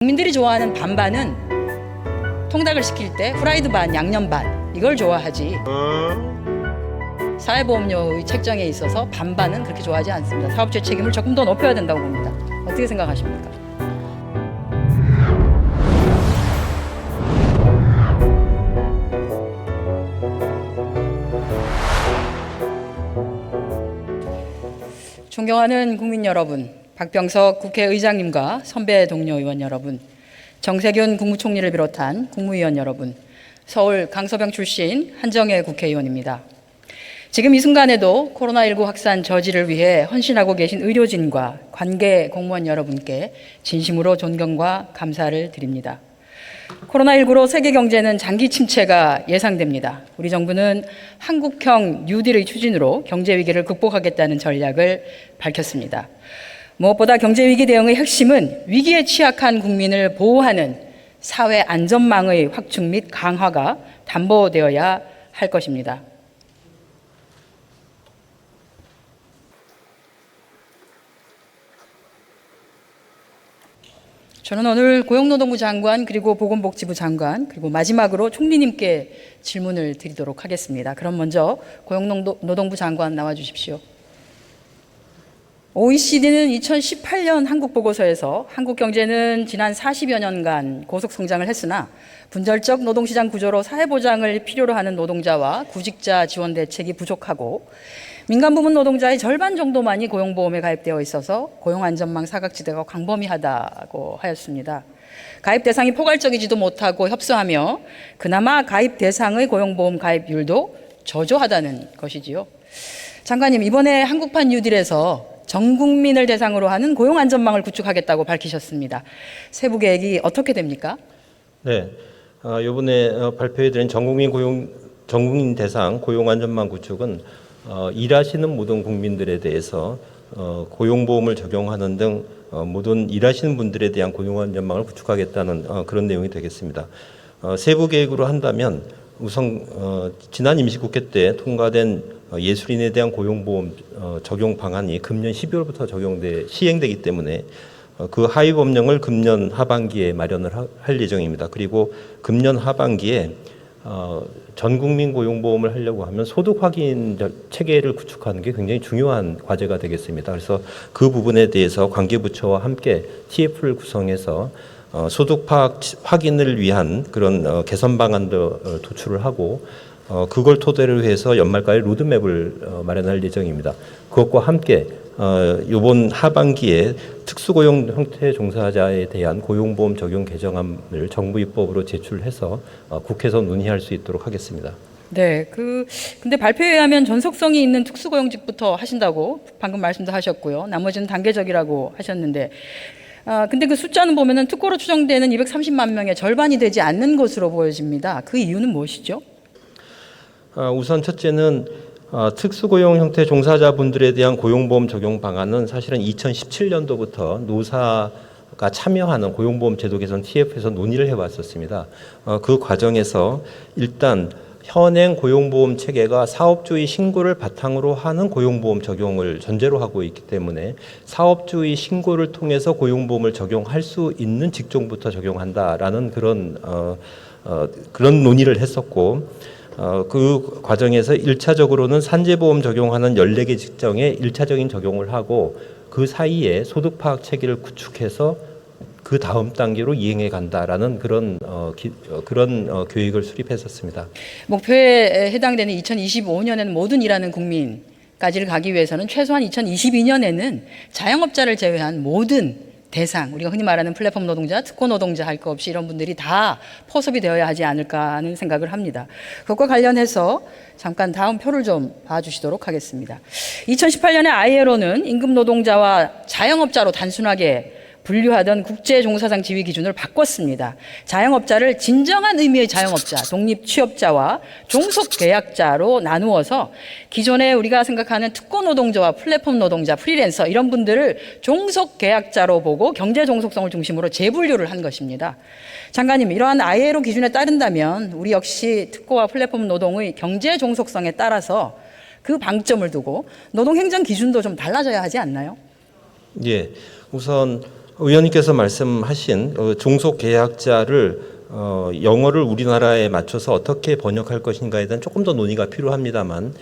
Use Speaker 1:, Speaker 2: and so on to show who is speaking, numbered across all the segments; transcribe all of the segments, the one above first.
Speaker 1: 국민들이 좋아하는 반반은 통닭을 시킬 때 후라이드 반, 양념 반 이걸 좋아하지 사회보험료의 책정에 있어서 반반은 그렇게 좋아하지 않습니다. 사업주의 책임을 조금 더 높여야 된다고 봅니다. 어떻게 생각하십니까? 존경하는 국민 여러분, 박병석 국회의장님과 선배 동료 의원 여러분, 정세균 국무총리를 비롯한 국무위원 여러분, 서울 강서병 출신 한정혜 국회의원입니다. 지금 이 순간에도 코로나19 확산 저지를 위해 헌신하고 계신 의료진과 관계 공무원 여러분께 진심으로 존경과 감사를 드립니다. 코로나19로 세계 경제는 장기 침체가 예상됩니다. 우리 정부는 한국형 뉴딜의 추진으로 경제 위기를 극복하겠다는 전략을 밝혔습니다. 무엇보다 경제 위기 대응의 핵심은 위기에 취약한 국민을 보호하는 사회 안전망의 확충 및 강화가 담보되어야 할 것입니다. 저는 오늘 고용노동부 장관 그리고 보건복지부 장관 그리고 마지막으로 총리님께 질문을 드리도록 하겠습니다. 그럼 먼저 고용노동부 장관 나와 주십시오. OECD는 2018년 한국 보고서에서 한국 경제는 지난 40여 년간 고속 성장을 했으나 분절적 노동시장 구조로 사회보장을 필요로 하는 노동자와 구직자 지원 대책이 부족하고 민간 부문 노동자의 절반 정도만이 고용보험에 가입되어 있어서 고용안전망 사각지대가 광범위하다고 하였습니다. 가입 대상이 포괄적이지도 못하고 협소하며 그나마 가입 대상의 고용보험 가입률도 저조하다는 것이지요. 장관님, 이번에 한국판 뉴딜에서 전 국민을 대상으로 하는 고용안전망을 구축하겠다고 밝히셨습니다. 세부 계획이 어떻게 됩니까?
Speaker 2: 네, 이번에 발표해드린 전국민 대상 고용안전망 구축은 일하시는 모든 국민들에 대해서 고용보험을 적용하는 등 모든 일하시는 분들에 대한 고용안전망을 구축하겠다는 그런 내용이 되겠습니다. 세부 계획으로 한다면 우선 지난 임시국회 때 통과된 예술인에 대한 고용보험 적용 방안이 금년 12월부터 시행되기 때문에 그 하위 법령을 금년 하반기에 마련을 할 예정입니다. 그리고 금년 하반기에 전 국민 고용보험을 하려고 하면 소득 확인 체계를 구축하는 게 굉장히 중요한 과제가 되겠습니다. 그래서 그 부분에 대해서 관계부처와 함께 TF를 구성해서 소득 파악 확인을 위한 그런 개선 방안도 도출을 하고 그걸 토대로 해서 연말까지 로드맵을 마련할 예정입니다. 그것과 함께 이번 하반기에 특수고용 형태 종사자에 대한 고용보험 적용 개정안을 정부 입법으로 제출해서 국회에서 논의할 수 있도록 하겠습니다.
Speaker 1: 네, 근데 발표에 의하면 전속성이 있는 특수고용직부터 하신다고 방금 말씀도 하셨고요. 나머지는 단계적이라고 하셨는데, 근데 그 숫자는 보면은 특고로 추정되는 230만 명의 절반이 되지 않는 것으로 보여집니다. 그 이유는 무엇이죠?
Speaker 2: 우선 첫째는 특수고용 형태 종사자분들에 대한 고용보험 적용 방안은 사실은 2017년도부터 노사가 참여하는 고용보험 제도 개선 TF에서 논의를 해왔었습니다. 그 과정에서 일단 현행 고용보험 체계가 사업주의 신고를 바탕으로 하는 고용보험 적용을 전제로 하고 있기 때문에 사업주의 신고를 통해서 고용보험을 적용할 수 있는 직종부터 적용한다라는 그런 논의를 했었고, 그 과정에서 1차적으로는 산재보험 적용하는 14개 직종에 1차적인 적용을 하고 그 사이에 소득 파악 체계를 구축해서 그 다음 단계로 이행해 간다라는 그런 계획을 수립했었습니다. 목표에
Speaker 1: 해당되는 2025년에는 모든 일하는 국민까지를 가기 위해서는 최소한 2022년에는 자영업자를 제외한 모든 대상, 우리가 흔히 말하는 플랫폼 노동자, 특고 노동자 할 것 없이 이런 분들이 다 포섭이 되어야 하지 않을까 하는 생각을 합니다. 그것과 관련해서 잠깐 다음 표를 좀 봐주시도록 하겠습니다. 2018년에 ILO는 임금 노동자와 자영업자로 단순하게 분류하던 국제종사상 지위 기준을 바꿨습니다. 자영업자를 진정한 의미의 자영업자, 독립취업자와 종속계약자로 나누어서 기존에 우리가 생각하는 특고 노동자와 플랫폼 노동자, 프리랜서 이런 분들을 종속계약자로 보고 경제종속성을 중심으로 재분류를 한 것입니다. 장관님, 이러한 ILO 기준에 따른다면 우리 역시 특고와 플랫폼 노동의 경제종속성에 따라서 그 방점을 두고 노동행정 기준도 좀 달라져야 하지 않나요?
Speaker 2: 예, 우선 의원님께서 말씀하신 종속 계약자를 영어를 우리나라에 맞춰서 어떻게 번역할 것인가에 대한 조금 더 논의가 필요합니다만,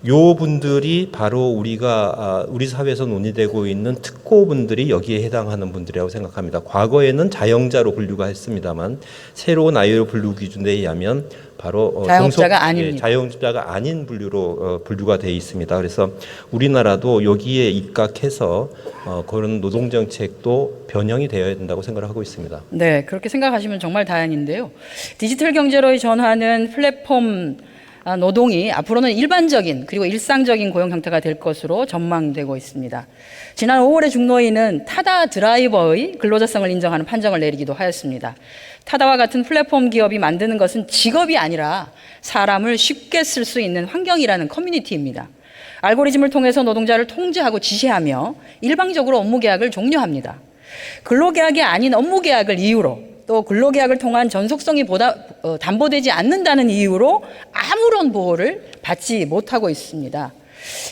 Speaker 2: 요 분들이 바로 우리 사회에서 논의되고 있는 특고분들이 여기에 해당하는 분들이라고 생각합니다. 과거에는 자영자로 분류가 했습니다만 새로운 아이오 분류 기준에 의하면 바로
Speaker 1: 자영업자가 아닙니다.
Speaker 2: 자영업자가 아닌 분류로 분류가 되어 있습니다. 그래서 우리나라도 여기에 입각해서 그런 노동 정책도 변형이 되어야 된다고 생각을 하고 있습니다.
Speaker 1: 네, 그렇게 생각하시면 정말 다행인데요. 디지털 경제로의 전환은 플랫폼 노동이 앞으로는 일반적인 그리고 일상적인 고용 형태가 될 것으로 전망되고 있습니다. 지난 5월에 중노위는 타다 드라이버의 근로자성을 인정하는 판정을 내리기도 하였습니다. 타다와 같은 플랫폼 기업이 만드는 것은 직업이 아니라 사람을 쉽게 쓸 수 있는 환경이라는 커뮤니티입니다. 알고리즘을 통해서 노동자를 통제하고 지시하며 일방적으로 업무 계약을 종료합니다. 근로계약이 아닌 업무 계약을 이유로, 또 근로계약을 통한 전속성이 담보되지 않는다는 이유로 아무런 보호를 받지 못하고 있습니다.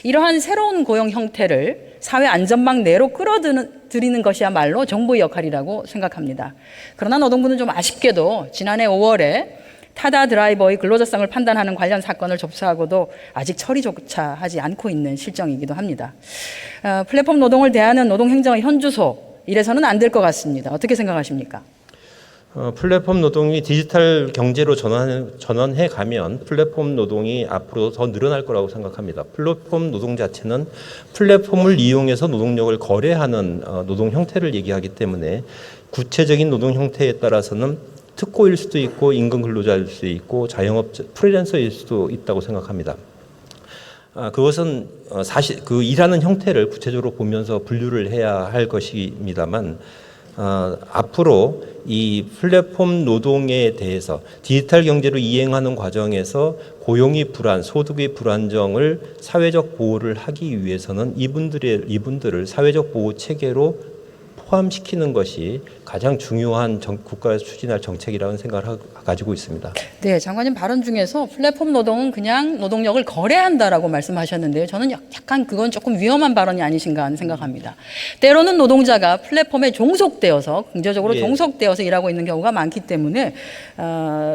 Speaker 1: 이러한 새로운 고용 형태를 사회 안전망 내로 끌어들이는 것이야말로 정부의 역할이라고 생각합니다. 그러나 노동부는 좀 아쉽게도 지난해 5월에 타다 드라이버의 근로자성을 판단하는 관련 사건을 접수하고도 아직 처리조차 하지 않고 있는 실정이기도 합니다. 플랫폼 노동을 대하는 노동행정의 현주소, 이래서는 안 될 것 같습니다. 어떻게 생각하십니까?
Speaker 2: 플랫폼 노동이 디지털 경제로 전환해 가면 플랫폼 노동이 앞으로 더 늘어날 거라고 생각합니다. 플랫폼 노동 자체는 플랫폼을 이용해서 노동력을 거래하는 노동 형태를 얘기하기 때문에 구체적인 노동 형태에 따라서는 특고일 수도 있고 임금 근로자일 수도 있고 자영업자 프리랜서일 수도 있다고 생각합니다. 그것은 사실 그 일하는 형태를 구체적으로 보면서 분류를 해야 할 것입니다만, 앞으로 이 플랫폼 노동에 대해서 디지털 경제로 이행하는 과정에서 고용이 소득의 불안정을 사회적 보호를 하기 위해서는 이분들을 사회적 보호 체계로 포함시키는 것이 가장 중요한 국가에서 추진할 정책이라는 생각을 가지고 있습니다.
Speaker 1: 네, 장관님 발언 중에서 플랫폼 노동은 그냥 노동력을 거래한다라고 말씀하셨는데요. 저는 약간 그건 조금 위험한 발언이 아니신가 하는 생각합니다. 때로는 노동자가 플랫폼에 종속되어서 경제적으로 종속되어서 일하고 있는 경우가 많기 때문에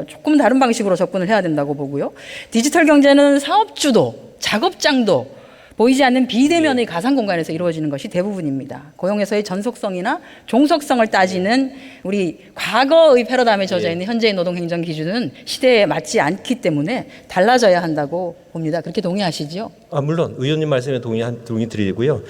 Speaker 1: 조금 다른 방식으로 접근을 해야 된다고 보고요. 디지털 경제는 사업주도 작업장도 보이지 않는 비대면의 가상 공간에서 이루어지는 것이 대부분입니다. 고용에서의 전속성이나 종속성을 따지는 우리 과거의 패러다임에 젖어 있는 현재의 노동행정 기준은 시대에 맞지 않기 때문에 달라져야 한다고 봅니다. 그렇게 동의하시죠?
Speaker 2: 물론 의원님 말씀에 동의 드리고요.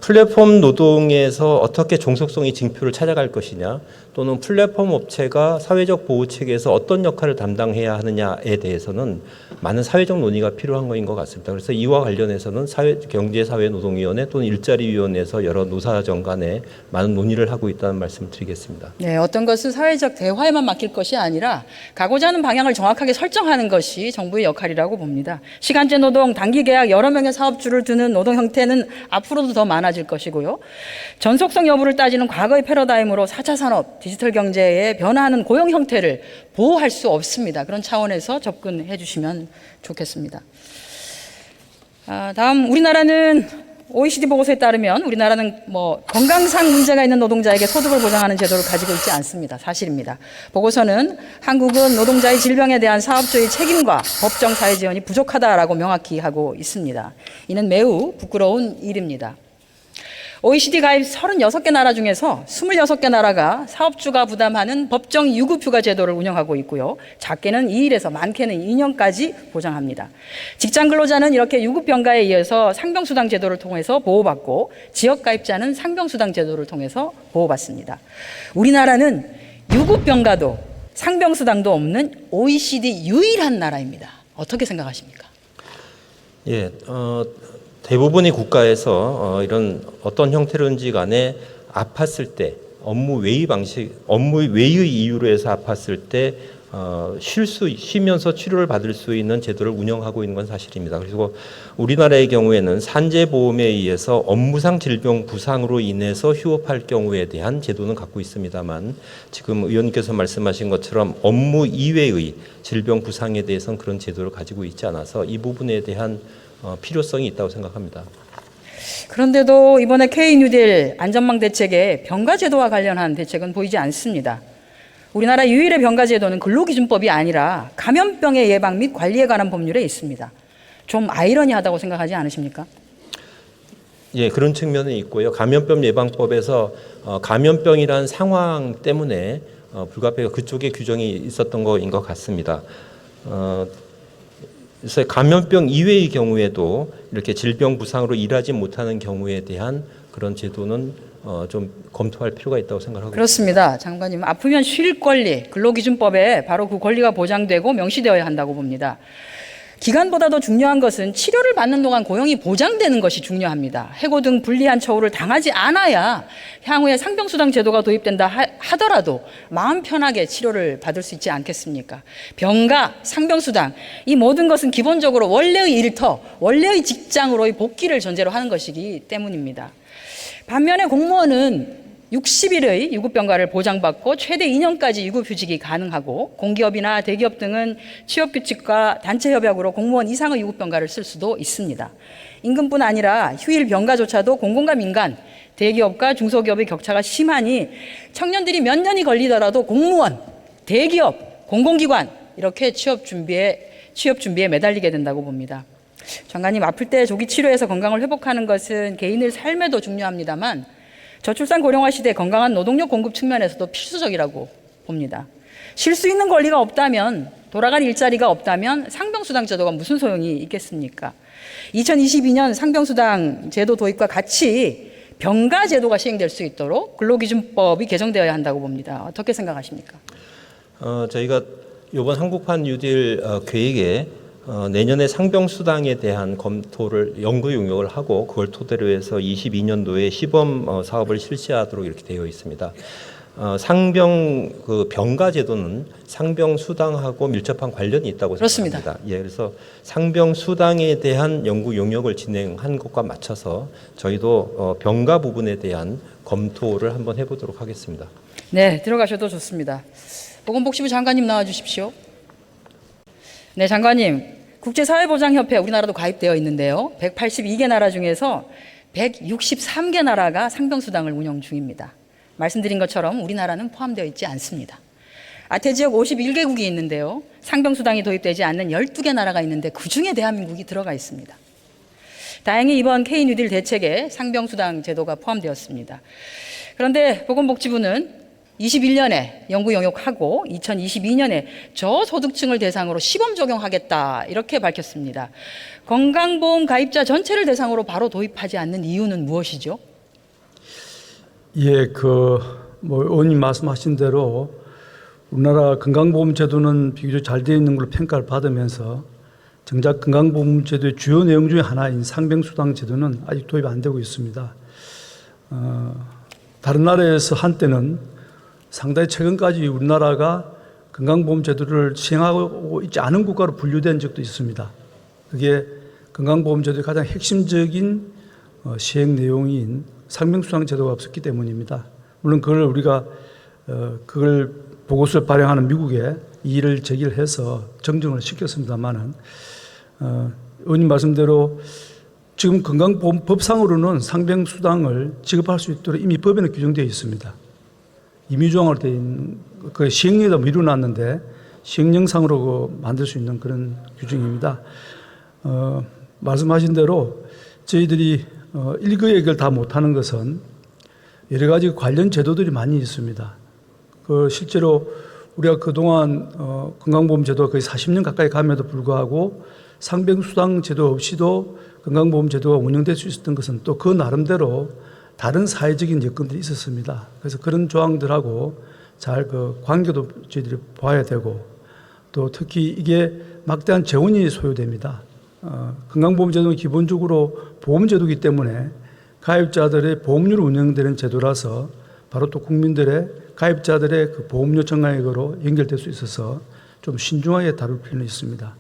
Speaker 2: 플랫폼 노동에서 어떻게 종속성의 징표를 찾아갈 것이냐, 또는 플랫폼 업체가 사회적 보호 체계에서 어떤 역할을 담당해야 하느냐에 대해서는 많은 사회적 논의가 필요한 것인 것 같습니다. 그래서 이와 관련해서는 경제사회노동위원회 또는 일자리위원회에서 여러 노사정 간에 많은 논의를 하고 있다는 말씀을 드리겠습니다.
Speaker 1: 네, 어떤 것은 사회적 대화에만 맡길 것이 아니라 가고자 하는 방향을 정확하게 설정하는 것이 정부의 역할이라고 봅니다. 시간제 노동, 단기 계약, 여러 명의 사업주를 두는 노동 형태는 앞으로도 더 많아질 것이고요. 전속성 여부를 따지는 과거의 패러다임으로 4차 산업, 디지털 경제에 변화하는 고용 형태를 보호할 수 없습니다. 그런 차원에서 접근해 주시면 좋겠습니다. 다음, 우리나라는 OECD 보고서에 따르면 우리나라는 건강상 문제가 있는 노동자에게 소득을 보장하는 제도를 가지고 있지 않습니다. 사실입니다. 보고서는 한국은 노동자의 질병에 대한 사업주의 책임과 법정 사회 지원이 부족하다라고 명확히 하고 있습니다. 이는 매우 부끄러운 일입니다. OECD 가입 36개 나라 중에서 26개 나라가 사업주가 부담하는 법정 유급휴가 제도를 운영하고 있고요. 작게는 2일에서 많게는 2년까지 보장합니다. 직장 근로자는 이렇게 유급병가에 의해서 상병수당 제도를 통해서 보호받고 지역가입자는 상병수당 제도를 통해서 보호받습니다. 우리나라는 유급병가도 상병수당도 없는 OECD 유일한 나라입니다. 어떻게 생각하십니까?
Speaker 2: 대부분의 국가에서 이런 어떤 형태로든지 간에 아팠을 때 업무 외의 이유로 해서 아팠을 때 쉬면서 치료를 받을 수 있는 제도를 운영하고 있는 건 사실입니다. 그리고 우리나라의 경우에는 산재보험에 의해서 업무상 질병 부상으로 인해서 휴업할 경우에 대한 제도는 갖고 있습니다만, 지금 의원님께서 말씀하신 것처럼 업무 이외의 질병 부상에 대해서는 그런 제도를 가지고 있지 않아서 이 부분에 대한 필요성이 있다고 생각합니다.
Speaker 1: 그런데도 이번에 K-뉴딜 안전망 대책에 병가제도와 관련한 대책은 보이지 않습니다. 우리나라 유일의 병가제도는 근로기준법이 아니라 감염병의 예방 및 관리에 관한 법률에 있습니다. 좀 아이러니하다고 생각하지 않으십니까?
Speaker 2: 예, 그런 측면은 있고요. 감염병 예방법에서 감염병이란 상황 때문에 불가피하게 그쪽에 규정이 있었던 거인 것 같습니다. 그래서 감염병 이외의 경우에도 이렇게 질병 부상으로 일하지 못하는 경우에 대한 그런 제도는 좀 검토할 필요가 있다고 생각하고
Speaker 1: 그렇습니다. 장관님, 아프면 쉴 권리, 근로기준법에 바로 그 권리가 보장되고 명시되어야 한다고 봅니다. 기간보다 더 중요한 것은 치료를 받는 동안 고용이 보장되는 것이 중요합니다. 해고 등 불리한 처우를 당하지 않아야 향후에 상병수당 제도가 도입된다 하더라도 마음 편하게 치료를 받을 수 있지 않겠습니까? 병가, 상병수당, 이 모든 것은 기본적으로 원래의 일터, 원래의 직장으로의 복귀를 전제로 하는 것이기 때문입니다. 반면에 공무원은 60일의 유급병가를 보장받고 최대 2년까지 유급휴직이 가능하고 공기업이나 대기업 등은 취업규칙과 단체협약으로 공무원 이상의 유급병가를 쓸 수도 있습니다. 임금뿐 아니라 휴일 병가조차도 공공과 민간, 대기업과 중소기업의 격차가 심하니 청년들이 몇 년이 걸리더라도 공무원, 대기업, 공공기관 이렇게 취업 준비에 매달리게 된다고 봅니다. 장관님, 아플 때 조기 치료해서 건강을 회복하는 것은 개인의 삶에도 중요합니다만 저출산 고령화 시대 건강한 노동력 공급 측면에서도 필수적이라고 봅니다. 쉴 수 있는 권리가 없다면, 돌아갈 일자리가 없다면 상병수당 제도가 무슨 소용이 있겠습니까? 2022년 상병수당 제도 도입과 같이 병가 제도가 시행될 수 있도록 근로기준법이 개정되어야 한다고 봅니다. 어떻게 생각하십니까?
Speaker 2: 저희가 이번 한국판 뉴딜 계획에 내년에 상병수당에 대한 검토를 연구 용역을 하고 그걸 토대로 해서 22년도에 시범 사업을 실시하도록 이렇게 되어 있습니다. 상병 병가 제도는 상병수당하고 밀접한 관련이 있다고
Speaker 1: 그렇습니다.
Speaker 2: 생각합니다. 예, 그래서 상병수당에 대한 연구 용역을 진행한 것과 맞춰서 저희도 병가 부분에 대한 검토를 한번 해보도록 하겠습니다.
Speaker 1: 네, 들어가셔도 좋습니다. 보건복지부 장관님 나와 주십시오. 네, 장관님, 국제사회보장협회 우리나라도 가입되어 있는데요. 182개 나라 중에서 163개 나라가 상병수당을 운영 중입니다. 말씀드린 것처럼 우리나라는 포함되어 있지 않습니다. 아태지역 51개국이 있는데요. 상병수당이 도입되지 않는 12개 나라가 있는데 그중에 대한민국이 들어가 있습니다. 다행히 이번 K-뉴딜 대책에 상병수당 제도가 포함되었습니다. 그런데 보건복지부는 21년에 연구 용역하고 2022년에 저소득층을 대상으로 시범 적용하겠다 이렇게 밝혔습니다. 건강보험 가입자 전체를 대상으로 바로 도입하지 않는 이유는 무엇이죠?
Speaker 3: 예, 의원님 말씀하신 대로 우리나라 건강보험 제도는 비교적 잘 되어 있는 걸로 평가를 받으면서 정작 건강보험 제도의 주요 내용 중에 하나인 상병수당 제도는 아직 도입 안 되고 있습니다. 다른 나라에서 한때는 상당히 최근까지 우리나라가 건강보험 제도를 시행하고 있지 않은 국가로 분류된 적도 있습니다. 그게 건강보험 제도의 가장 핵심적인 시행 내용인 상병수당 제도가 없었기 때문입니다. 물론 그걸 보고서를 발행하는 미국에 이의를 제기를 해서 정정을 시켰습니다만은 의원님 말씀대로 지금 건강보험법상으로는 상병수당을 지급할 수 있도록 이미 법에는 규정되어 있습니다. 임의조항으로 되어 있는 그 시행령에다 미뤄놨는데 시행령상으로 만들 수 있는 그런 규정입니다. 말씀하신 대로 저희들이 일거액을 다 못하는 것은 여러 가지 관련 제도들이 많이 있습니다. 실제로 우리가 그동안 건강보험 제도가 거의 40년 가까이 감에도 불구하고 상병수당 제도 없이도 건강보험 제도가 운영될 수 있었던 것은 또 그 나름대로 다른 사회적인 여건들이 있었습니다. 그래서 그런 조항들하고 잘 관계도 저희들이 봐야 되고 또 특히 이게 막대한 재원이 소요됩니다. 건강보험제도는 기본적으로 보험제도이기 때문에 가입자들의 보험료로 운영되는 제도라서 바로 또 국민들의 가입자들의 그 보험료 정액으로 연결될 수 있어서 좀 신중하게 다룰 필요는 있습니다.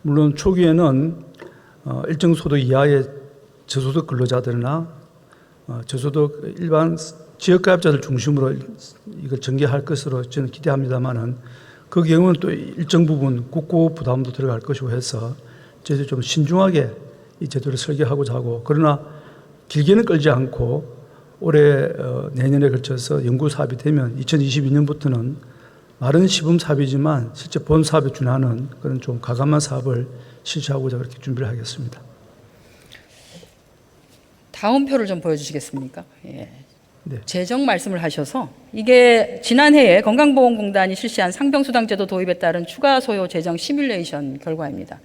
Speaker 3: 물론 초기에는 일정 소득 이하의 저소득 근로자들이나 저소득 일반 지역가입자들 중심으로 이걸 전개할 것으로 저는 기대합니다만은 그 경우는 또 일정 부분 국고 부담도 들어갈 것이고 해서 저희들이 좀 신중하게 이 제도를 설계하고자 하고 그러나 길게는 끌지 않고 올해 내년에 걸쳐서 연구 사업이 되면 2022년부터는 말은 시범 사업이지만 실제 본 사업에 준하는 그런 좀 가감한 사업을 실시하고자 그렇게 준비를 하겠습니다.
Speaker 1: 다음 표를 좀 보여주시겠습니까? 예.
Speaker 3: 네.
Speaker 1: 재정 말씀을 하셔서 이게 지난해에 건강보험공단이 실시한 상병수당 제도 도입에 따른 추가 소요 재정 시뮬레이션 결과입니다.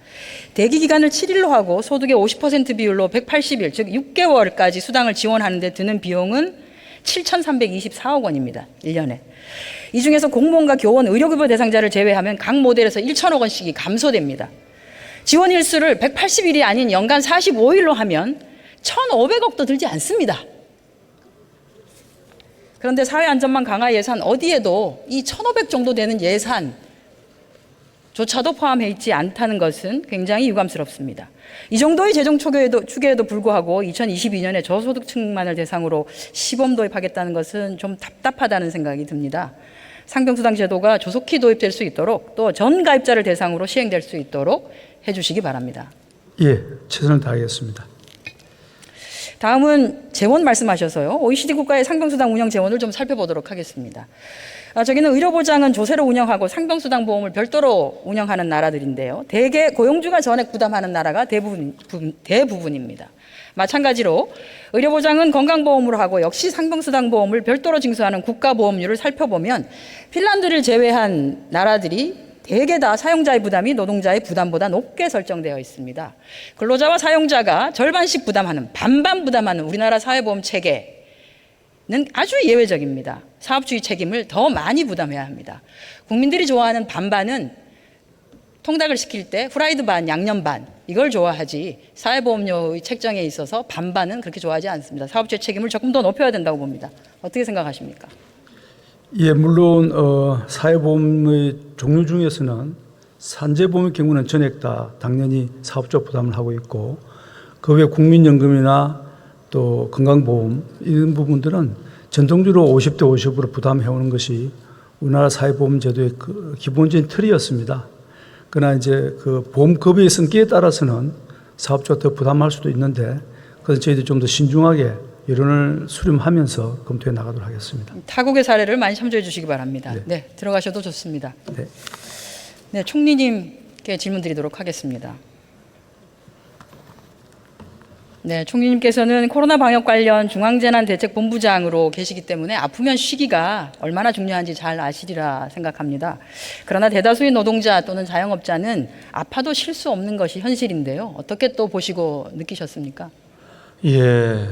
Speaker 1: 대기 기간을 7일로 하고 소득의 50% 비율로 180일, 즉 6개월까지 수당을 지원하는 데 드는 비용은 7,324억 원입니다. 1년에. 이 중에서 공무원과 교원, 의료급여 대상자를 제외하면 각 모델에서 1천억 원씩이 감소됩니다. 지원 일수를 180일이 아닌 연간 45일로 하면 1,500억도 들지 않습니다. 그런데 사회안전망 강화 예산 어디에도 이 1,500 정도 되는 예산조차도 포함해 있지 않다는 것은 굉장히 유감스럽습니다. 이 정도의 재정 추계에도 불구하고 2022년에 저소득층만을 대상으로 시범 도입하겠다는 것은 좀 답답하다는 생각이 듭니다. 상병수당 제도가 조속히 도입될 수 있도록 또 전 가입자를 대상으로 시행될 수 있도록 해주시기 바랍니다.
Speaker 3: 예, 최선을 다하겠습니다.
Speaker 1: 다음은 재원 말씀하셔서요. OECD 국가의 상병수당 운영 재원을 좀 살펴보도록 하겠습니다. 저기는 의료보장은 조세로 운영하고 상병수당 보험을 별도로 운영하는 나라들인데요. 대개 고용주가 전액 부담하는 나라가 대부분입니다. 마찬가지로 의료보장은 건강보험으로 하고 역시 상병수당 보험을 별도로 징수하는 국가보험료를 살펴보면 핀란드를 제외한 나라들이 대개 다 사용자의 부담이 노동자의 부담보다 높게 설정되어 있습니다. 근로자와 사용자가 절반씩 부담하는, 반반 부담하는 우리나라 사회보험 체계는 아주 예외적입니다. 사업주의 책임을 더 많이 부담해야 합니다. 국민들이 좋아하는 반반은 통닭을 시킬 때 후라이드 반, 양념 반 이걸 좋아하지 사회보험료의 책정에 있어서 반반은 그렇게 좋아하지 않습니다. 사업주의 책임을 조금 더 높여야 된다고 봅니다. 어떻게 생각하십니까?
Speaker 3: 예, 물론 사회보험의 종류 중에서는 산재보험의 경우는 전액 다 당연히 사업자 부담을 하고 있고 그 외 국민연금이나 또 건강보험 이런 부분들은 전통적으로 50대 50으로 부담해오는 것이 우리나라 사회보험 제도의 그 기본적인 틀이었습니다. 그러나 이제 그 보험급여의 성격에 따라서는 사업자가 더 부담할 수도 있는데 그래서 저희들이 좀 더 신중하게 여론을 수렴하면서 검토해 나가도록 하겠습니다.
Speaker 1: 타국의 사례를 많이 참조해 주시기 바랍니다.
Speaker 3: 네.
Speaker 1: 네, 들어가셔도 좋습니다.
Speaker 3: 네.
Speaker 1: 네, 총리님께 질문 드리도록 하겠습니다. 네, 총리님께서는 코로나 방역 관련 중앙재난대책본부장으로 계시기 때문에 아프면 쉬기가 얼마나 중요한지 잘 아시리라 생각합니다. 그러나 대다수의 노동자 또는 자영업자는 아파도 쉴 수 없는 것이 현실인데요. 어떻게 또 보시고 느끼셨습니까?
Speaker 4: 예,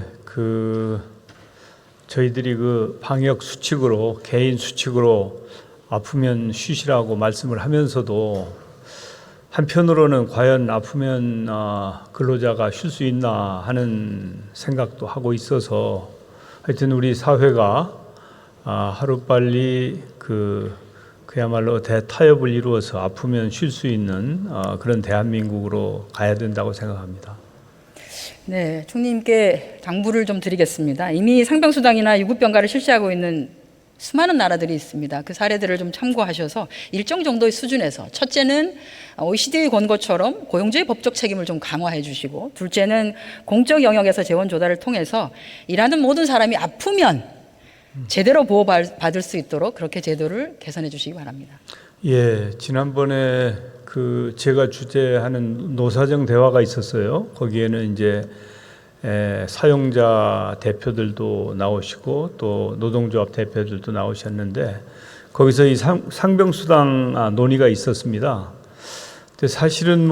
Speaker 4: 저희들이 방역 수칙으로 개인 수칙으로 아프면 쉬시라고 말씀을 하면서도 한편으로는 과연 아프면 근로자가 쉴 수 있나 하는 생각도 하고 있어서 하여튼 우리 사회가 하루빨리 그야말로 대타협을 이루어서 아프면 쉴 수 있는 그런 대한민국으로 가야 된다고 생각합니다.
Speaker 1: 네, 총리님께 당부를 좀 드리겠습니다. 이미 상병수당이나 유급병가를 실시하고 있는 수많은 나라들이 있습니다. 그 사례들을 좀 참고하셔서 일정 정도의 수준에서 첫째는 OECD의 권고처럼 고용주의 법적 책임을 좀 강화해 주시고 둘째는 공적 영역에서 재원 조달을 통해서 일하는 모든 사람이 아프면 제대로 보호받을 수 있도록 그렇게 제도를 개선해 주시기 바랍니다.
Speaker 4: 예, 지난번에 제가 주재하는 노사정 대화가 있었어요. 거기에는 이제 사용자 대표들도 나오시고 또 노동조합 대표들도 나오셨는데 거기서 이 상병수당 논의가 있었습니다. 근데 사실은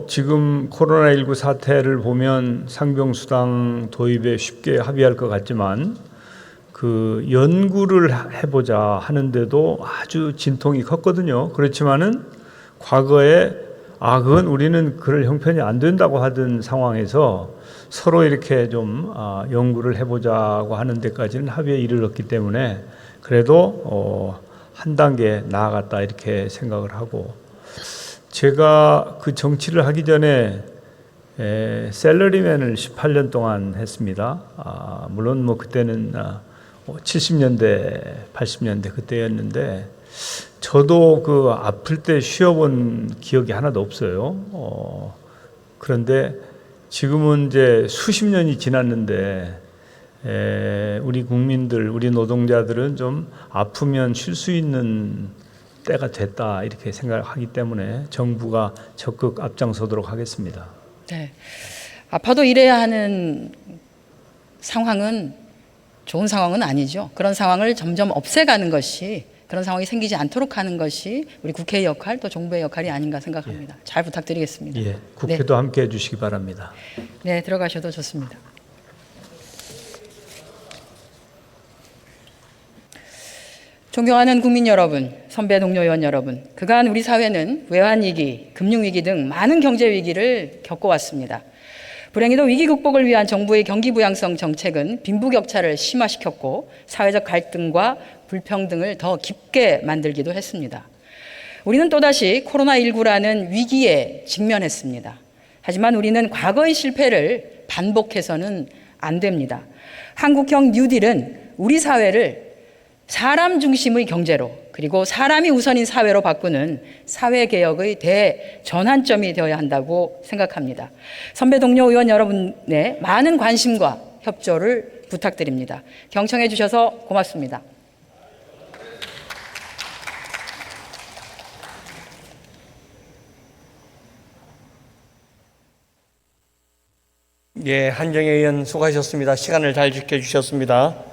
Speaker 4: 지금 코로나19 사태를 보면 상병수당 도입에 쉽게 합의할 것 같지만 연구를 해보자 하는데도 아주 진통이 컸거든요. 그렇지만은 과거에 그건 우리는 그럴 형편이 안 된다고 하던 상황에서 서로 이렇게 좀 연구를 해보자고 하는 데까지는 합의에 이르렀기 때문에 그래도 한 단계 나아갔다 이렇게 생각을 하고 제가 정치를 하기 전에 셀러리맨을 18년 동안 했습니다. 물론 그때는 70년대, 80년대 그때였는데 저도 아플 때 쉬어본 기억이 하나도 없어요. 그런데 지금은 이제 수십 년이 지났는데 우리 국민들, 우리 노동자들은 좀 아프면 쉴 수 있는 때가 됐다 이렇게 생각하기 때문에 정부가 적극 앞장서도록 하겠습니다.
Speaker 1: 네. 아파도 일해야 하는 상황은 좋은 상황은 아니죠. 그런 상황을 점점 없애가는 것이, 그런 상황이 생기지 않도록 하는 것이 우리 국회의 역할, 또 정부의 역할이 아닌가 생각합니다. 잘 부탁드리겠습니다.
Speaker 4: 예, 국회도 함께 해주시기 바랍니다.
Speaker 1: 네, 들어가셔도 좋습니다. 존경하는 국민 여러분, 선배 동료 의원 여러분, 그간 우리 사회는 외환위기, 금융위기 등 많은 경제위기를 겪어왔습니다. 불행히도 위기 극복을 위한 정부의 경기부양성 정책은 빈부격차를 심화시켰고 사회적 갈등과 불평등을 더 깊게 만들기도 했습니다. 우리는 또다시 코로나19라는 위기에 직면했습니다. 하지만 우리는 과거의 실패를 반복해서는 안 됩니다. 한국형 뉴딜은 우리 사회를 사람 중심의 경제로, 그리고 사람이 우선인 사회로 바꾸는 사회개혁의 대전환점이 되어야 한다고 생각합니다. 선배 동료 의원 여러분의 많은 관심과 협조를 부탁드립니다. 경청해 주셔서 고맙습니다.
Speaker 5: 예, 한정혜 의원 수고하셨습니다. 시간을 잘 지켜주셨습니다.